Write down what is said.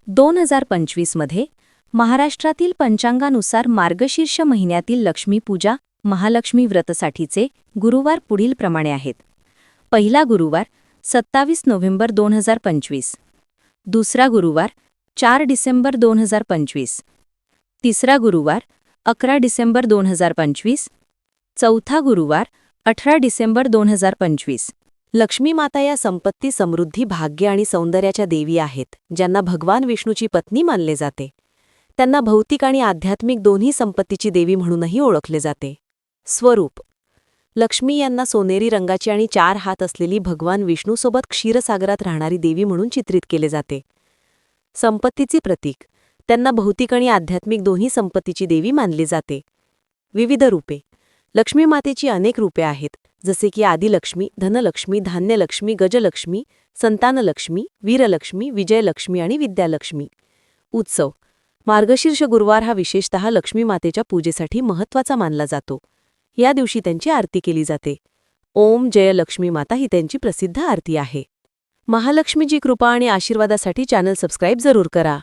2025 मध्ये महाराष्ट्रातील पंचांगानुसार मार्गशीर्ष महिन्यातील लक्ष्मीपूजा महालक्ष्मी व्रतसाठीचे गुरुवार पुढीलप्रमाणे आहेत. पहिला गुरुवार 27 नोव्हेंबर 2025, दुसरा गुरुवार 4 डिसेंबर 2025, तिसरा गुरुवार 11 डिसेंबर 2025, चौथा गुरुवार 18 डिसेंबर 2025. लक्ष्मी माता या संपत्ती, समृद्धी, भाग्य आणि सौंदर्याच्या देवी आहेत, ज्यांना भगवान विष्णूची पत्नी मानले जाते. त्यांना भौतिक आणि आध्यात्मिक दोन्ही संपत्तीची देवी म्हणूनही ओळखले जाते. स्वरूप: लक्ष्मी यांना सोनेरी रंगाची आणि 4 हात असलेली भगवान विष्णूसोबत क्षीरसागरात राहणारी देवी म्हणून चित्रित केले जाते. संपत्तीचे प्रतीक: त्यांना भौतिक आणि आध्यात्मिक दोन्ही संपत्तीची देवी मानले जाते. विविध रूपे: लक्ष्मी मातेची अनेक रूपे आहेत, जसे की आदिलक्ष्मी, धनलक्ष्मी, धान्यलक्ष्मी, गजलक्ष्मी, संतानलक्ष्मी, वीरलक्ष्मी, विजयलक्ष्मी आणि विद्यालक्ष्मी. उत्सव: मार्गशीर्ष गुरुवार हा विशेषतः लक्ष्मी मातेच्या पूजेसाठी महत्त्वाचा मानला जातो. या दिवशी त्यांची आरती केली जाते. ओम जय लक्ष्मी माता ही त्यांची प्रसिद्ध आरती आहे. महालक्ष्मीची कृपा आणि आशीर्वादासाठी चॅनल सबस्क्राईब जरूर करा.